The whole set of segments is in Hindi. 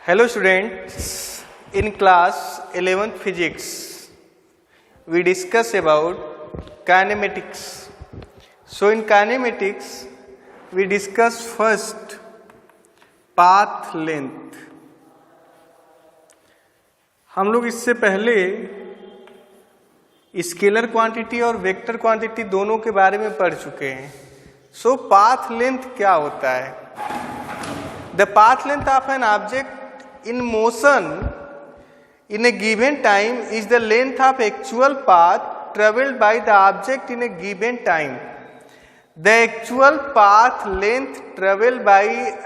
Hello students, in class 11th physics we discuss about kinematics. So in kinematics we discuss first path length. हम लोग इससे पहले स्केलर क्वांटिटी और वेक्टर क्वांटिटी दोनों के बारे में पढ़ चुके हैं. सो पाथ लेंथ क्या होता है? The path length of an object in motion in a given time is the length of actual path traveled by the object in a given time. The actual path length traveled by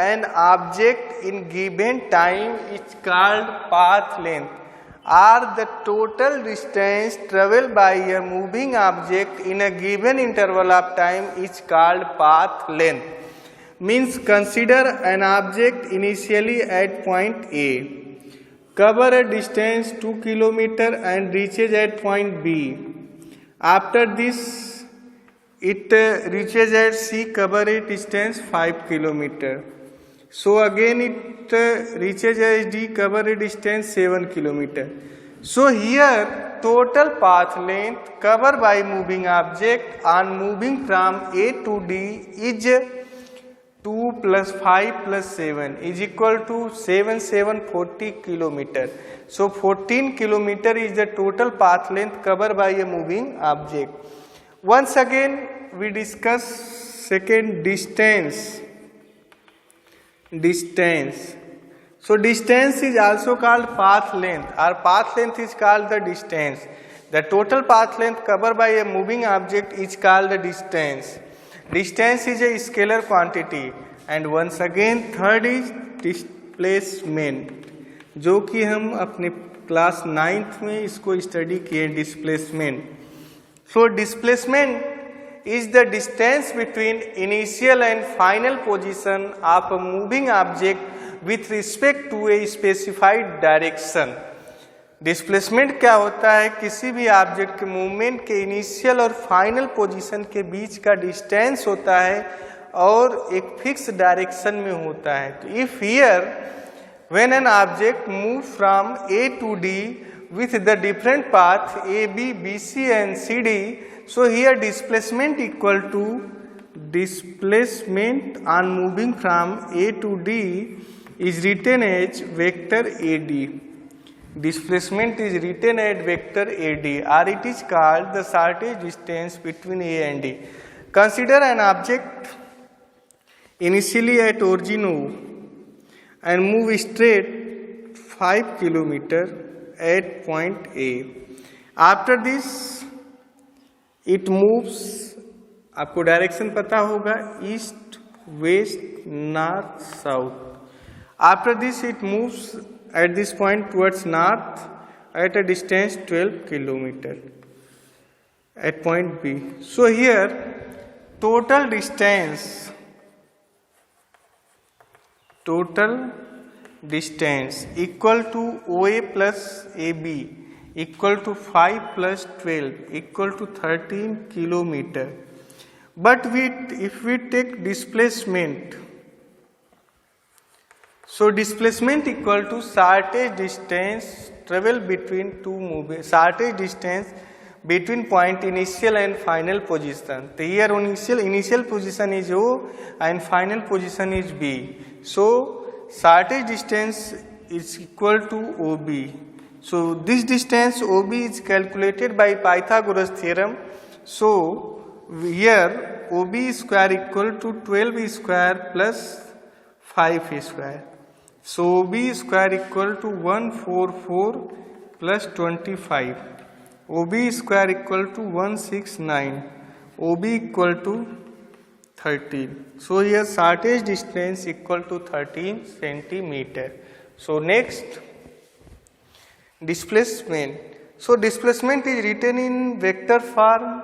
an object in given time is called path length, or the total distance traveled by a moving object in a given interval of time is called path length. Means consider an object initially at point A, cover a distance 2 km and reaches at point B. After this, it reaches at C, cover a distance 5 km. So again it reaches at D, cover a distance 7 km. So here total path length covered by moving object on moving from A to D is 2 plus 5 plus 7 is equal to 40 kilometer. So 14 kilometer is the total path length covered by a moving object. Once again we discuss second distance. So distance is also called path length, or path length is called the distance. The total path length covered by a moving object is called the distance. Distance is a scalar quantity. And once again third is displacement, जो कि हम अपने क्लास 9th में इसको स्टडी किए. Displacement. So displacement is the distance between initial and final position of a moving object with respect to a specified direction. Displacement क्या होता है? किसी भी ऑब्जेक्ट के मूवमेंट के इनिशियल और फाइनल पोजीशन के बीच का डिस्टेंस होता है और एक फिक्स डायरेक्शन में होता है. तो if here when an object move from A to D with the different path A B B C and C D, so here displacement equal to displacement on moving from A to D is written as vector A D. Displacement is written as vector AD, or it is called the shortest distance between A and D. Consider an object initially at origin O and move straight 5 km at point A. After this, it moves, आपको डायरेक्शन पता होगा, east, west, north, south. After this, it moves at this point towards north at a distance 12 km at point B. So here total distance equal to OA plus AB equal to 5 plus 12 equal to 13 km. But if we take displacement, so displacement equal to shortest distance travel between two moving, shortest distance between point initial and final position. So here initial position is O and final position is B. So shortest distance is equal to OB. So this distance OB is calculated by Pythagoras theorem. So here OB square equal to 12 square plus 5 square. So OB square equal to 144 plus 25. OB square equal to 169. OB equal to 13. So here shortest distance equal to 13 centimeter. So next, displacement. So displacement is written in vector form.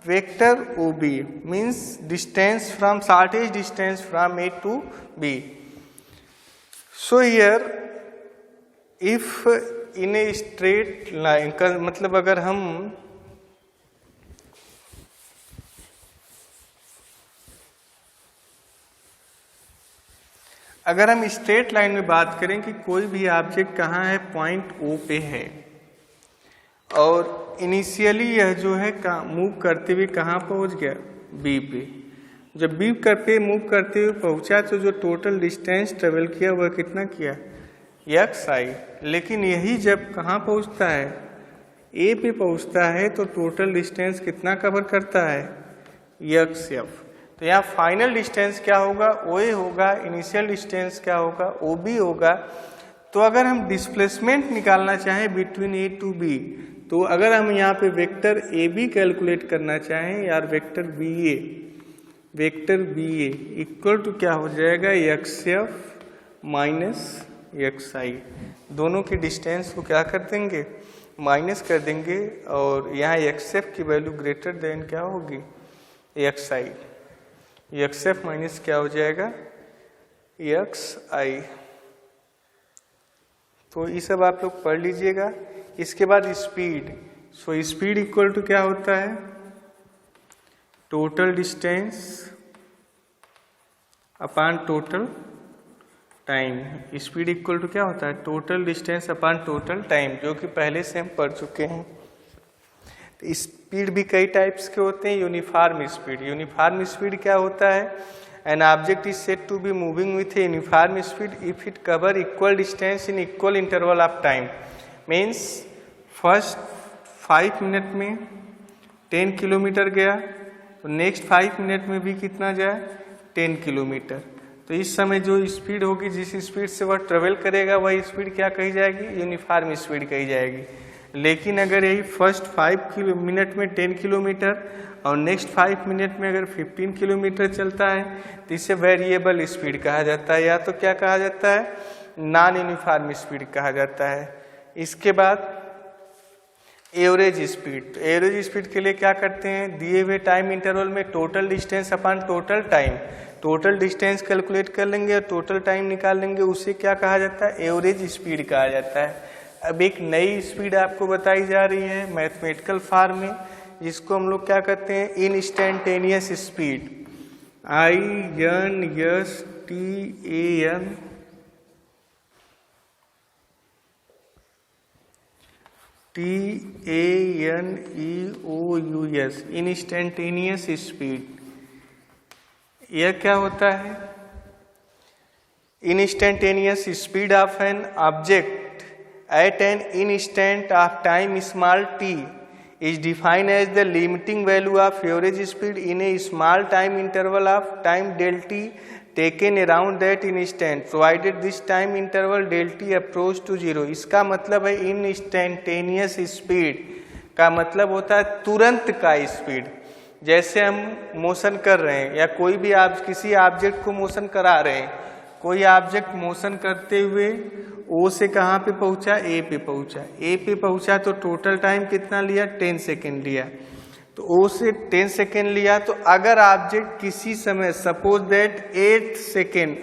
Vector OB means distance from shortest distance from A to B. So here if in a straight line का मतलब अगर हम अगर हम स्ट्रेट लाइन में बात करें कि कोई भी ऑब्जेक्ट कहाँ है, पॉइंट ओ पे है और इनिशियली यह जो है मूव करते हुए कहाँ पहुँच गया, बी पे। जब बी पे मूव करते हुए पहुँचा तो जो टोटल डिस्टेंस ट्रेवल किया वह कितना किया, एक्स आई। लेकिन यही जब कहाँ पहुँचता है, ए पे पहुँचता है तो टोटल डिस्टेंस कितना कवर करता है, एक्स एफ। तो यहाँ फाइनल डिस्टेंस क्या होगा, ओ ए होगा, इनिशियल डिस्टेंस क्या होगा, ओ बी होगा। तो अगर हम डिस्प्लेसमेंट निकालना चाहें बिटवीन ए टू बी, तो अगर हम यहाँ पे वेक्टर ए बी कैलकुलेट करना चाहें यार vector B A equal to क्या हो जाएगा, X F minus X I. दोनों की डिस्टेंस को क्या कर देंगे, माइनस कर देंगे और यहाँ एक्स एफ की वैल्यू ग्रेटर देन क्या होगी, एक्स आई। एक्स एफ माइनस क्या हो जाएगा, एक्स आई। तो ये सब आप लोग पढ़ लीजिएगा। इसके बाद speed, so speed equal to क्या होता है, total distance upon total time. Speed equal to क्या होता है, total distance upon total time, जो कि पहले से हम पढ़ चुके हैं। तो स्पीड भी कई टाइप्स के होते हैं। यूनिफॉर्म स्पीड क्या होता है, an object is said to be moving with a uniform speed if it cover equal distance in equal interval of time. Means first 5 minute में 10 किलोमीटर गया तो नेक्स्ट 5 मिनट में भी कितना जाए, 10 किलोमीटर। तो इस समय जो स्पीड होगी, जिस स्पीड से वह ट्रेवल करेगा, वह स्पीड क्या कही जाएगी, यूनिफॉर्म स्पीड कही जाएगी। लेकिन अगर यही फर्स्ट 5 मिनट में 10 किलोमीटर और नेक्स्ट 5 मिनट में अगर 15 किलोमीटर चलता है तो इसे वेरिएबल स्पीड कहा जाता है, या तो क्या कहा जाता है, नॉन यूनिफॉर्म स्पीड कहा जाता है। इसके बाद एवरेज स्पीड। तो एवरेज स्पीड के लिए क्या करते हैं, दिए हुए टाइम इंटरवल में total distance upon total time, total distance calculate कर लेंगे और टोटल टाइम निकाल लेंगे, उसे क्या कहा जाता है, एवरेज स्पीड कहा जाता है। अब एक नई स्पीड आपको बताई जा रही है मैथमेटिकल फॉर्म में, जिसको हम लोग क्या कहते हैं, instantaneous speed, INSTANEOUS, instantaneous speed. यह क्या होता है, instantaneous speed of an object at an instant of time small t is defined as the limiting value of average speed in a small time interval of time del t taken around that instant provided this time interval del t approach to 0। इसका मतलब है इंस्टेंटेनियस स्पीड का मतलब होता है तुरंत का स्पीड। जैसे हम मोशन कर रहे हैं या कोई भी आप किसी ऑब्जेक्ट को मोशन करा रहे हैं, कोई ऑब्जेक्ट मोशन करते हुए ओ से कहाँ पे पहुँचा, ए पे पहुँचा, ए पे पहुँचा तो टोटल टाइम कितना लिया, 10 सेकेंड लिया। तो ओ से 10 सेकेंड लिया, तो अगर ऑब्जेक्ट किसी समय सपोज दैट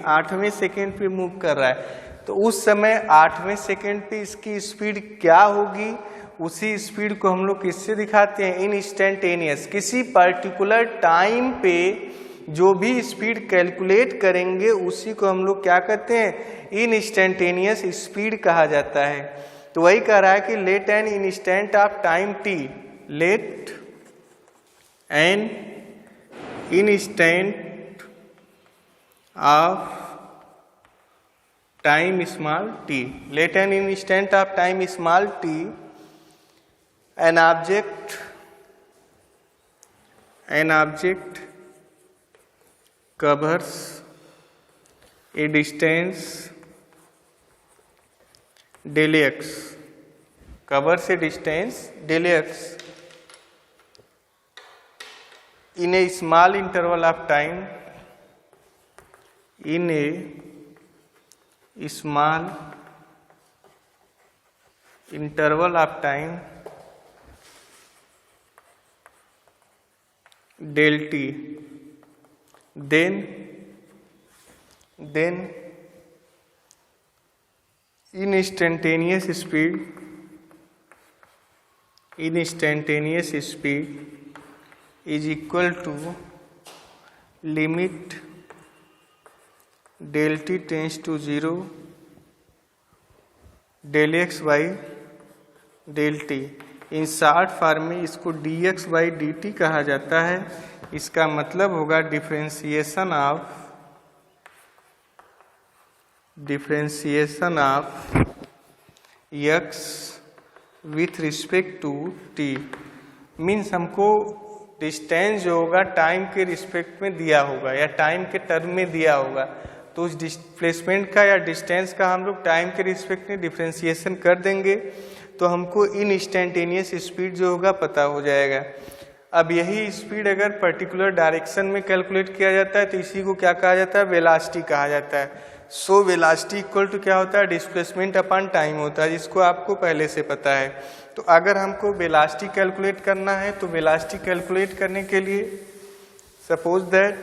8वें सेकेंड पे मूव कर रहा है, तो उस समय 8वें सेकेंड पे इसकी स्पीड क्या होगी, उसी स्पीड को हम लोग किससे दिखाते हैं, इंस्टेंटेनियस। किसी पर्टिकुलर टाइम पे जो भी स्पीड कैलकुलेट करेंगे उसी को हम लोग क्या कहते हैं, इंस्टेंटेनियस स्पीड कहा जाता है। तो वही कह रहा है कि let an instant of time T, let an instant of time small T, let an instant of time small T an object covers a distance del x, covers a distance del x in a small interval of time, in a small interval of time del t, then instantaneous speed is equal to limit del T tends to 0 del X by del T. In short form में इसको dx बाई dt कहा जाता है। इसका मतलब होगा differentiation of x with respect to t। Means हमको डिस्टेंस जो होगा टाइम के रिस्पेक्ट में दिया होगा या टाइम के टर्म में दिया होगा, तो उस डिस्प्लेसमेंट का या डिस्टेंस का हम लोग टाइम के रिस्पेक्ट में डिफरेंशिएशन कर देंगे तो हमको इंस्टेंटेनियस स्पीड जो होगा पता हो जाएगा। अब यही स्पीड अगर पर्टिकुलर डायरेक्शन में कैलकुलेट किया जाता है तो इसी को क्या कहा जाता है, वेलोसिटी कहा जाता है। सो वेलोसिटी इक्वल टू क्या होता है, डिस्प्लेसमेंट अपॉन टाइम होता है, जिसको आपको पहले से पता है। तो अगर हमको वेलोसिटी कैलकुलेट करना है तो वेलोसिटी कैलकुलेट करने के लिए सपोज दैट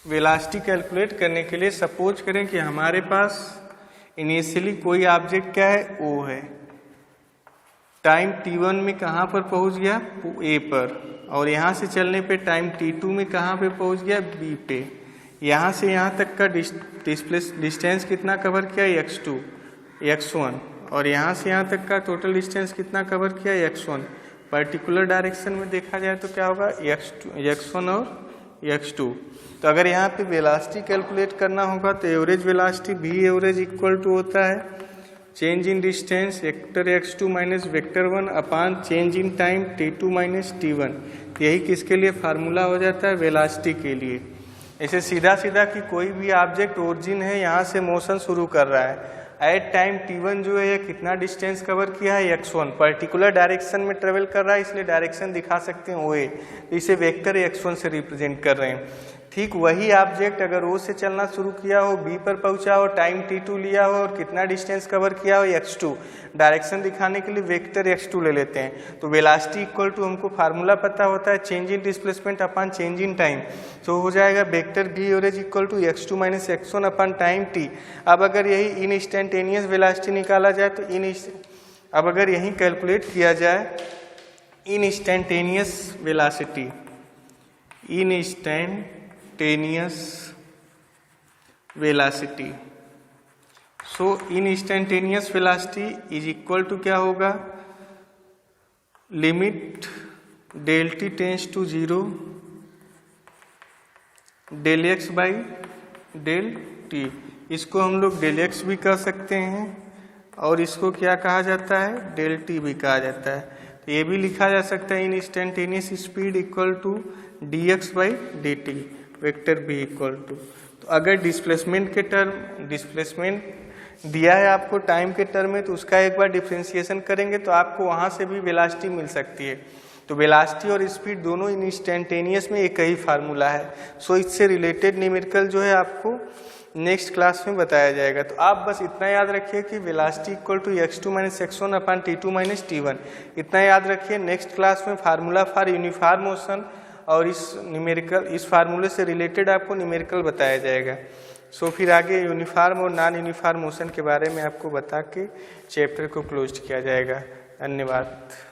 वेलोसिटी कैलकुलेट करने के लिए सपोज करें कि हमारे पास इनिशियली कोई ऑब्जेक्ट क्या है, O है। टाइम t1 में कहाँ पर पहुंच गया, A पर, और यहाँ से चलने पे टाइम t2 में कहाँ पे पहुंच गया, B पे। यहाँ से यहाँ तक का डिस्टेंस कितना कवर किया, x1, और यहाँ से यहाँ तक का टोटल डिस्टेंस कितना कवर किया, x1। पर्टिकुलर डायरेक्शन में देखा जाए तो क्या होगा, x1 और x2। तो अगर यहाँ पे वेलोसिटी कैलकुलेट करना होगा तो average velocity v average equal to होता है change in distance vector x2 minus vector 1 upon change in time t2 minus t1। यही किसके लिए फार्मूला हो जाता है, वेलोसिटी के लिए। ऐसे सीधा सीधा कि कोई भी ऑब्जेक्ट ओरिजिन है, यहाँ से मोशन शुरू कर रहा है, एट टाइम t1 जो है कितना डिस्टेंस कवर किया है, x1। पर्टिकुलर डायरेक्शन में ट्रेवल कर रहा है, इसलिए डायरेक्शन दिखा सकते हैं OA, तो इसे वेक्टर x1 से रिप्रेजेंट कर रहे हैं। ठीक वही ऑब्जेक्ट अगर O से चलना शुरू किया हो, B पर पहुंचा हो, टाइम t2 लिया हो और कितना डिस्टेंस कवर किया हो, x2। डायरेक्शन दिखाने के लिए वेक्टर x2 ले लेते हैं। तो वेलोसिटी इक्वल टू हमको फार्मूला पता होता है change in displacement upon change in time, तो हो जाएगा vector v average equal to x2 minus x1 upon time t। अब अगर यही इंस्टेंटेनियस वेलोसिटी निकाला जाए तो अब अगर यही कैलकुलेट किया जाए instantaneous velocity, instantaneous velocity, so instantaneous velocity is equal to क्या होगा, limit del T tends to 0 del X by del T. इसको हम लोग डेल एक्स भी कह सकते हैं और इसको क्या कहा जाता है, डेल टी भी कहा जाता है। तो ये भी लिखा जा सकता है instantaneous speed equal to D X by D T, vector B equal to. तो अगर डिस्प्लेसमेंट के टर्म, डिस्प्लेसमेंट दिया है आपको टाइम के टर्म में, तो उसका एक बार डिफ्रेंशिएशन करेंगे तो आपको वहाँ से भी वेलोसिटी मिल सकती है। तो वेलोसिटी और स्पीड दोनों इंस्टेंटेनियस में एक ही फार्मूला है। सो इससे रिलेटेड न्यूमेरिकल जो है आपको नेक्स्ट क्लास में बताया जाएगा। तो आप बस इतना याद रखिए कि velocity equal to x2 minus x1 upon t2 minus t1, इतना याद रखिए। नेक्स्ट क्लास में फार्मूला फॉर यूनिफॉर्म मोशन और इस न्यूमेरिकल, इस फार्मूले से रिलेटेड आपको न्यूमेरिकल बताया जाएगा। सो फिर आगे यूनिफॉर्म और नॉन यूनिफॉर्म मोशन के बारे में आपको बता के चैप्टर को क्लोज किया जाएगा। धन्यवाद।